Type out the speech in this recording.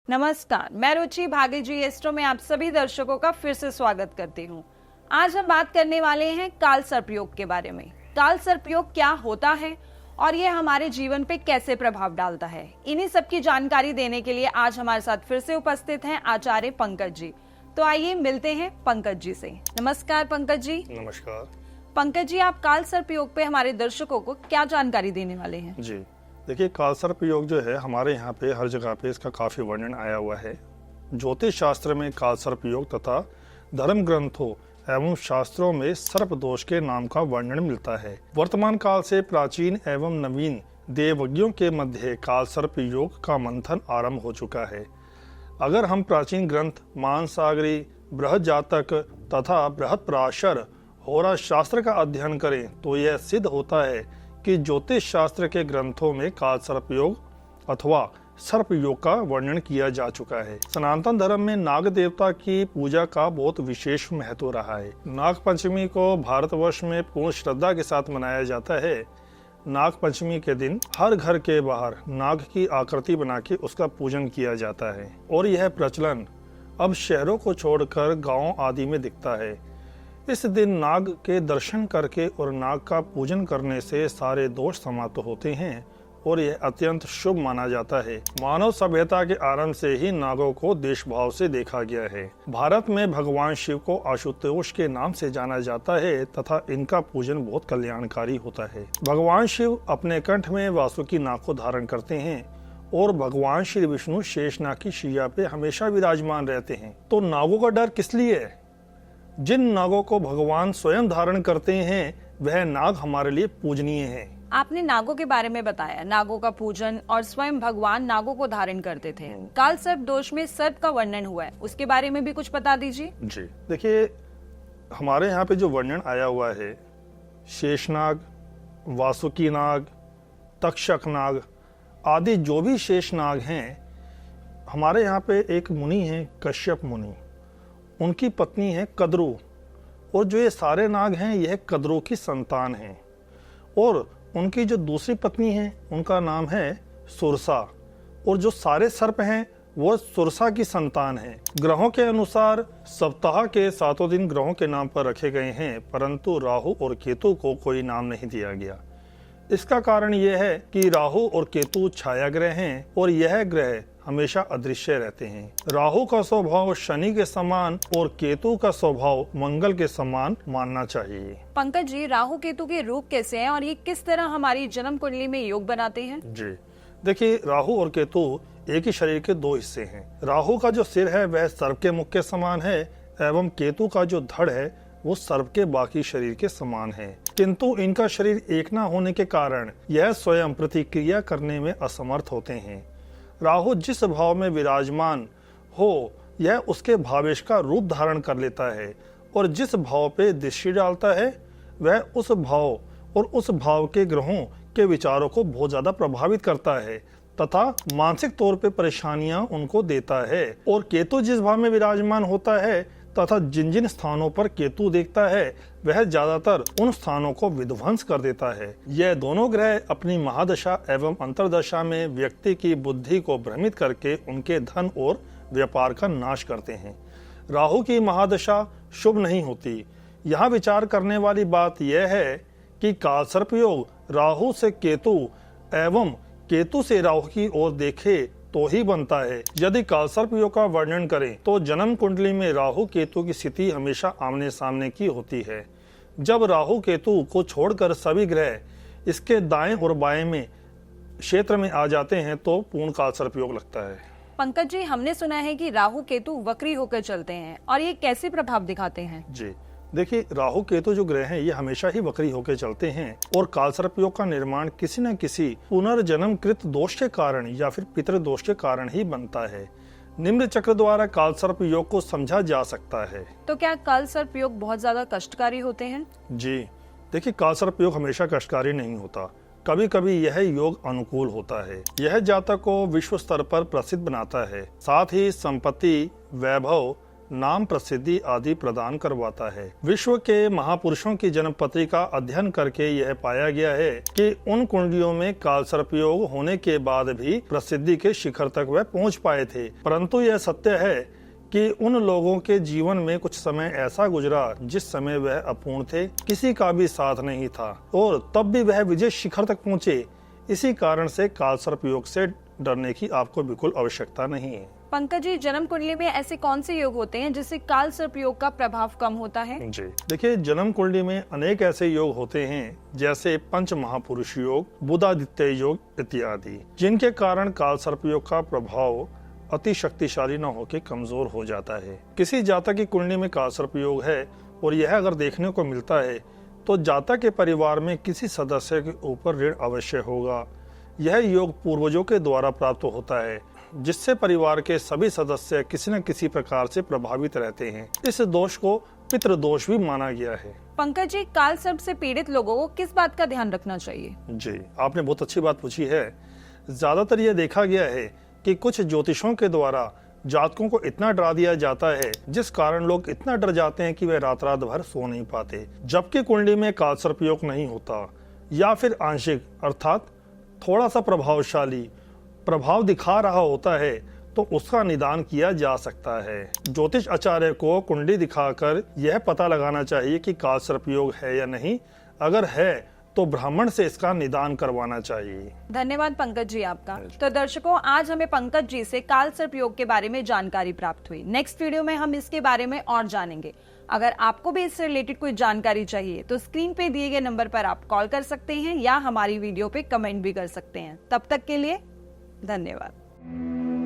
नमस्कार, मैं रुचि भागे जी एस्ट्रो में आप सभी दर्शकों का फिर से स्वागत करती हूँ। आज हम बात करने वाले हैं काल सर्प योग के बारे में। काल सर्प योग क्या होता है और ये हमारे जीवन पे कैसे प्रभाव डालता है, इन्हीं सब की जानकारी देने के लिए आज हमारे साथ फिर से उपस्थित हैं आचार्य पंकज जी। तो आइए मिलते हैं पंकज जी से। नमस्कार पंकज जी। नमस्कार पंकज जी, आप काल सर्प योग पे हमारे दर्शकों को क्या जानकारी देने वाले हैं? जी, देखिए काल सर्प योग जो है हमारे यहाँ पे हर जगह पे इसका काफी वर्णन आया हुआ है। ज्योतिष शास्त्र में काल सर्प योग तथा धर्म ग्रंथों एवं शास्त्रों में सर्प दोष के नाम का वर्णन मिलता है। वर्तमान काल से प्राचीन एवं नवीन देवज्ञों के मध्य काल सर्प योग का मंथन आरंभ हो चुका है। अगर हम प्राचीन ग्रंथ मानसागरी, बृहद जातक तथा बृहद पराशर होरा शास्त्र का अध्ययन करें तो यह सिद्ध होता है कि ज्योतिष शास्त्र के ग्रंथों में काल सर्प योग अथवा सर्प योग का वर्णन किया जा चुका है। सनातन धर्म में नाग देवता की पूजा का बहुत विशेष महत्व रहा है। नाग पंचमी को भारतवर्ष में पूर्ण श्रद्धा के साथ मनाया जाता है। नाग पंचमी के दिन हर घर के बाहर नाग की आकृति बना के उसका पूजन किया जाता है और यह प्रचलन अब शहरों को छोड़कर गाँव आदि में दिखता है। इस दिन नाग के दर्शन करके और नाग का पूजन करने से सारे दोष समाप्त होते हैं और यह अत्यंत शुभ माना जाता है। मानव सभ्यता के आरंभ से ही नागों को देश भाव से देखा गया है। भारत में भगवान शिव को आशुतोष के नाम से जाना जाता है तथा इनका पूजन बहुत कल्याणकारी होता है। भगवान शिव अपने कंठ में वासुकी नाग को धारण करते हैं और भगवान श्री विष्णु शेषनाग की शैया पे हमेशा विराजमान रहते हैं। तो नागों का डर किस लिए है? जिन नागों को भगवान स्वयं धारण करते हैं वह नाग हमारे लिए पूजनीय हैं। आपने नागों के बारे में बताया, नागों का पूजन और स्वयं भगवान नागों को धारण करते थे। काल सर्प दोष में सर्प का वर्णन हुआ है, उसके बारे में भी कुछ बता दीजिए। जी, देखिए हमारे यहाँ पे जो वर्णन आया हुआ है, शेषनाग, वासुकी नाग, तक्षक नाग आदि जो भी शेषनाग हैं, हमारे यहाँ पे एक मुनि है कश्यप मुनि, उनकी पत्नी है कद्रू, और जो ये सारे नाग हैं यह कद्रू की संतान हैं। और उनकी जो दूसरी पत्नी है उनका नाम है सुरसा, और जो सारे सर्प हैं वो सुरसा की संतान हैं। ग्रहों के अनुसार सप्ताह के 7 दिन ग्रहों के नाम पर रखे गए हैं, परंतु राहु और केतु को कोई नाम नहीं दिया गया। इसका कारण यह है कि राहु और केतु छाया ग्रह हैं और यह ग्रह हमेशा अदृश्य रहते हैं। राहु का स्वभाव शनि के समान और केतु का स्वभाव मंगल के समान मानना चाहिए। पंकज जी, राहु केतु के रूप कैसे हैं और ये किस तरह हमारी जन्म कुंडली में योग बनाते हैं? जी, देखिए राहु और केतु एक ही शरीर के 2 हिस्से हैं। राहु का जो सिर है वह सर्प के मुख के समान है एवं केतु का जो धड़ है वो सर्प के बाकी शरीर के समान है, किंतु इनका शरीर एक न होने के कारण यह स्वयं प्रतिक्रिया करने में असमर्थ होते हैं। राहु जिस भाव में विराजमान हो यह उसके भावेश का रूप धारण कर लेता है और जिस भाव पे दृष्टि डालता है वह उस भाव और उस भाव के ग्रहों के विचारों को बहुत ज्यादा प्रभावित करता है तथा मानसिक तौर पे परेशानियां उनको देता है। और केतु जिस भाव में विराजमान होता है तथा जिन जिन स्थानों पर केतु देखता है वह ज्यादातर उन स्थानों को विध्वंस कर देता है। यह दोनों ग्रह अपनी महादशा एवं अंतरदशा में व्यक्ति की बुद्धि को भ्रमित करके उनके धन और व्यापार का नाश करते हैं। राहु की महादशा शुभ नहीं होती। यहाँ विचार करने वाली बात यह है कि काल सर्प योग राहु से केतु एवं केतु से राहु की ओर देखे तो ही बनता है। यदि काल सर्प योग का वर्णन करें तो जन्म कुंडली में राहु केतु की स्थिति हमेशा आमने सामने की होती है। जब राहु केतु को छोड़कर सभी ग्रह इसके दाएं और बाएं में क्षेत्र में आ जाते हैं तो पूर्ण काल सर्प योग लगता है। पंकज जी, हमने सुना है कि राहु केतु वक्री होकर चलते हैं और ये कैसे प्रभाव दिखाते हैं? जी, देखिए राहु केतु जो ग्रह हैं ये हमेशा ही वक्री होकर चलते हैं और काल सर्प योग का निर्माण किसी न किसी पुनर्जन्म कृत दोष के कारण या फिर पितृ दोष के कारण ही बनता है। निम्न चक्र द्वारा काल सर्प योग को समझा जा सकता है। तो क्या काल सर्प योग बहुत ज्यादा कष्टकारी होते हैं? जी, देखिए काल सर्प योग हमेशा कष्टकारी नहीं होता, कभी कभी यह योग अनुकूल होता है। यह जातक को विश्व स्तर पर प्रसिद्ध बनाता है, साथ ही संपत्ति, वैभव, नाम, प्रसिद्धि आदि प्रदान करवाता है। विश्व के महापुरुषों की जन्म पत्री का अध्ययन करके यह पाया गया है कि उन कुंडलियों में कालसर्प योग होने के बाद भी प्रसिद्धि के शिखर तक वह पहुंच पाए थे। परंतु यह सत्य है कि उन लोगों के जीवन में कुछ समय ऐसा गुजरा जिस समय वह अपूर्ण थे, किसी का भी साथ नहीं था और तब भी वह विजय शिखर तक पहुंचे। इसी कारण से कालसर्प योग से डरने की आपको बिल्कुल आवश्यकता नहीं है। पंकज जी, जन्म कुंडली में ऐसे कौन से योग होते हैं जिससे कालसर्प योग का प्रभाव कम होता है? जी देखिए, जन्म कुंडली में अनेक ऐसे योग होते हैं जैसे पंच महापुरुष योग, बुधादित्य योग इत्यादि, जिनके कारण कालसर्प योग का प्रभाव अति शक्तिशाली न होकर कमजोर हो जाता है। किसी जातक की कुंडली में कालसर्प योग है और यह अगर देखने को मिलता है तो जातक के परिवार में किसी सदस्य के ऊपर ऋण अवश्य होगा। यह योग पूर्वजों के द्वारा प्राप्त होता है, जिससे परिवार के सभी सदस्य किसी न किसी प्रकार से प्रभावित रहते हैं। इस दोष को पितृदोष भी माना गया है। पंकज जी, कालसर्प से पीड़ित लोगों को किस बात का ध्यान रखना चाहिए? जी, आपने बहुत अच्छी बात पूछी है। ज्यादातर यह देखा गया है कि कुछ ज्योतिषों के द्वारा जातकों को इतना डरा दिया जाता है जिस कारण लोग इतना डर जाते हैं कि वे रात रात भर सो नहीं पाते। जबकि कुंडली में कालसर्प योग नहीं होता या फिर आंशिक अर्थात थोड़ा सा प्रभावशाली प्रभाव दिखा रहा होता है तो उसका निदान किया जा सकता है। ज्योतिष आचार्य को कुंडली दिखाकर यह पता लगाना चाहिए कि कालसर्प योग है या नहीं। अगर है तो ब्राह्मण से इसका निदान करवाना चाहिए। धन्यवाद पंकज जी आपका। तो दर्शकों, आज हमें पंकज जी से कालसर्प योग के बारे में जानकारी प्राप्त हुई। नेक्स्ट वीडियो में हम इसके बारे में और जानेंगे। अगर आपको भी इससे रिलेटेड कोई जानकारी चाहिए तो स्क्रीन पे दिए गए नंबर पर आप कॉल कर सकते हैं या हमारी वीडियो पे कमेंट भी कर सकते हैं। तब तक के लिए धन्यवाद।